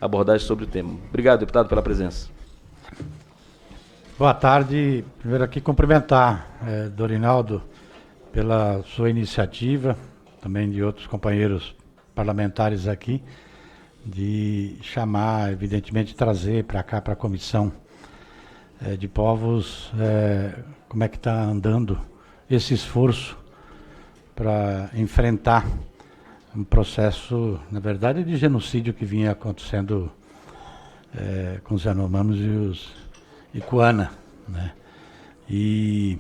abordagem sobre o tema. Obrigado, deputado, pela presença. Boa tarde. Primeiro aqui cumprimentar Dorinaldo pela sua iniciativa, também de outros companheiros parlamentares aqui, de chamar, evidentemente, trazer para cá, para a Comissão de Povos, como é que está andando esse esforço para enfrentar um processo, na verdade, de genocídio que vinha acontecendo com os Yanomamis e Kuana, né? E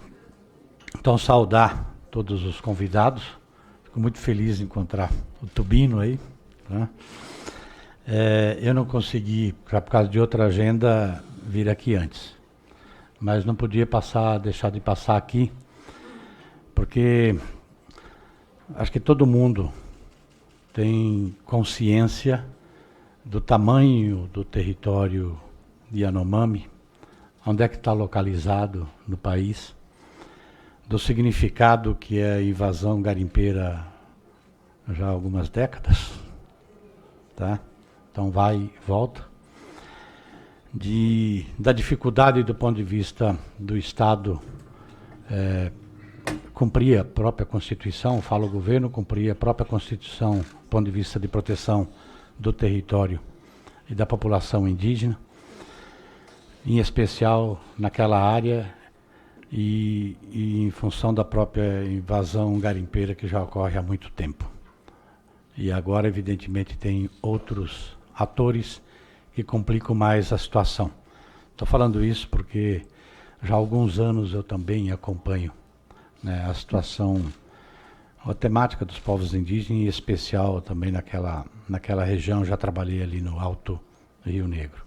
então saudar todos os convidados. Fico muito feliz de encontrar o Tubino aí, né? Eu não consegui, por causa de outra agenda, vir aqui antes, mas não podia deixar de passar aqui, porque acho que todo mundo tem consciência do tamanho do território de Yanomami, onde é que está localizado no país, do significado que é a invasão garimpeira já há algumas décadas, tá? Então vai e volta, da dificuldade do ponto de vista do Estado cumprir a própria Constituição, fala o governo, cumprir a própria Constituição do ponto de vista de proteção do território e da população indígena, em especial naquela área e em função da própria invasão garimpeira que já ocorre há muito tempo. E agora, evidentemente, tem outros atores que complicam mais a situação. Estou falando isso porque já há alguns anos eu também acompanho, né, a situação, a temática dos povos indígenas, em especial também naquela região. Já trabalhei ali no Alto Rio Negro.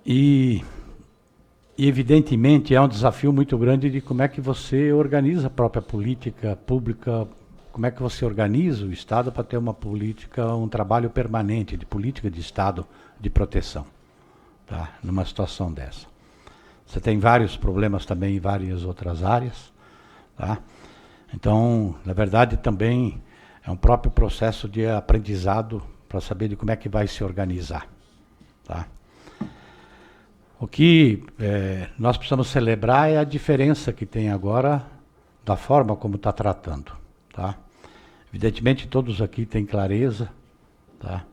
E evidentemente é um desafio muito grande de como é que você organiza a própria política pública, como é que você organiza o Estado para ter uma política, um trabalho permanente de política de Estado de proteção, tá? Numa situação dessa. Você tem vários problemas também em várias outras áreas, tá? Então, na verdade, também é um próprio processo de aprendizado para saber de como é que vai se organizar. Tá? O que nós precisamos celebrar é a diferença que tem agora da forma como está tratando. Tá? Evidentemente, todos aqui têm clareza, tá?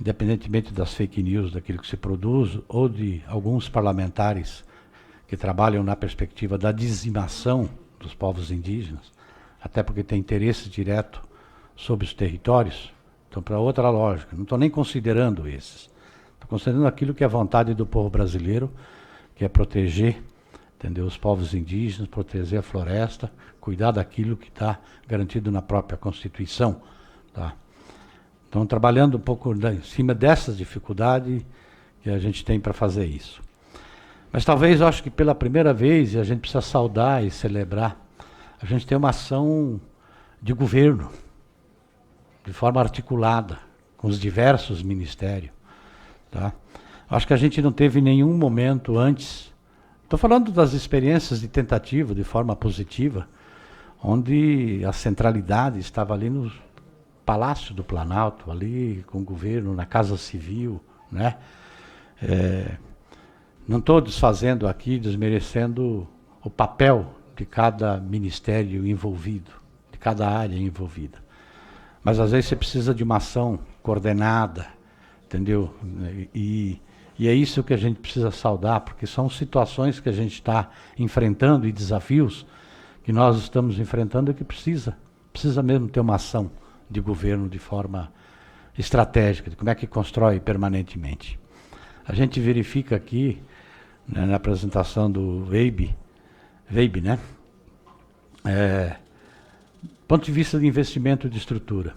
Independentemente das fake news, daquilo que se produz, ou de alguns parlamentares que trabalham na perspectiva da dizimação dos povos indígenas, até porque tem interesse direto sobre os territórios. Então, para outra lógica, não estou nem considerando esses. Estou considerando aquilo que é a vontade do povo brasileiro, que é proteger, entendeu, os povos indígenas, proteger a floresta, cuidar daquilo que está garantido na própria Constituição. Tá? Então, trabalhando um pouco em cima dessas dificuldades que a gente tem para fazer isso. Mas talvez, eu acho que pela primeira vez, e a gente precisa saudar e celebrar, a gente tem uma ação de governo, de forma articulada, com os diversos ministérios. Tá? Acho que a gente não teve nenhum momento antes, estou falando das experiências de tentativa, de forma positiva, onde a centralidade estava ali no Palácio do Planalto, ali com o governo, na Casa Civil, né? Não estou desfazendo aqui, desmerecendo o papel de cada ministério envolvido, de cada área envolvida. Mas às vezes você precisa de uma ação coordenada, entendeu? E é isso que a gente precisa saudar, porque são situações que a gente está enfrentando e desafios que nós estamos enfrentando e que precisa mesmo ter uma ação de governo de forma estratégica, de como é que constrói permanentemente. A gente verifica aqui, né, na apresentação do Weib, né? Ponto de vista de investimento de estrutura.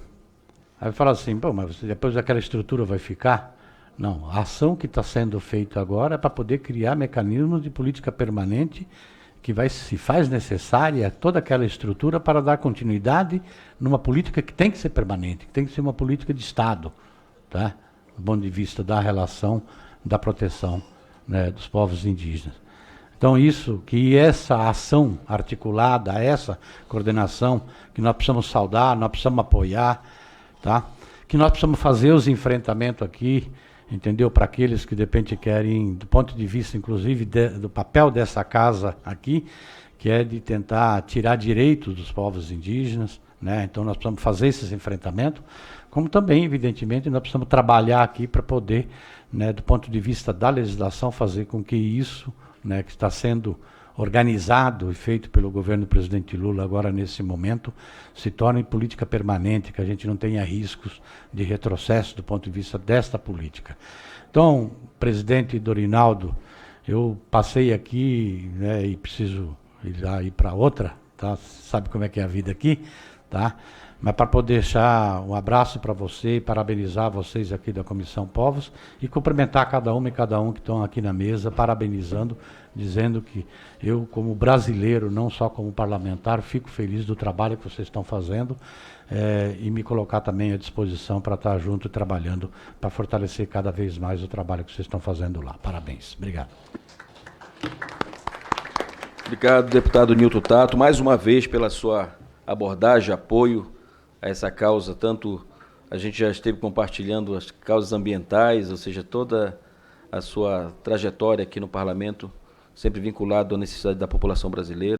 Aí fala assim, bom, mas depois aquela estrutura vai ficar? Não, a ação que está sendo feita agora é para poder criar mecanismos de política permanente que se faz necessária toda aquela estrutura para dar continuidade numa política que tem que ser permanente, que tem que ser uma política de Estado, tá? Do ponto de vista da relação, da proteção, né, dos povos indígenas. Então essa ação articulada, essa coordenação que nós precisamos saudar, nós precisamos apoiar, tá? que nós precisamos fazer os enfrentamentos aqui, entendeu? Para aqueles que de repente querem, do ponto de vista, inclusive, do papel dessa casa aqui, que é de tentar tirar direitos dos povos indígenas, né? Então nós precisamos fazer esses enfrentamentos, como também, evidentemente, nós precisamos trabalhar aqui para poder, né, do ponto de vista da legislação, fazer com que isso, né, que está sendo organizado e feito pelo governo do presidente Lula agora nesse momento, se torne política permanente, que a gente não tenha riscos de retrocesso do ponto de vista desta política. Então, presidente Dorinaldo, eu passei aqui, né, e preciso ir para outra, tá? Sabe como é que é a vida aqui, tá? Mas para poder deixar um abraço para você e parabenizar vocês aqui da Comissão Povos e cumprimentar cada uma e cada um que estão aqui na mesa, parabenizando, dizendo que eu, como brasileiro, não só como parlamentar, fico feliz do trabalho que vocês estão fazendo e me colocar também à disposição para estar junto e trabalhando para fortalecer cada vez mais o trabalho que vocês estão fazendo lá. Parabéns. Obrigado. Obrigado, deputado Nilton Tato, mais uma vez pela sua abordagem, apoio a essa causa. Tanto a gente já esteve compartilhando as causas ambientais, ou seja, toda a sua trajetória aqui no parlamento, sempre vinculado à necessidade da população brasileira.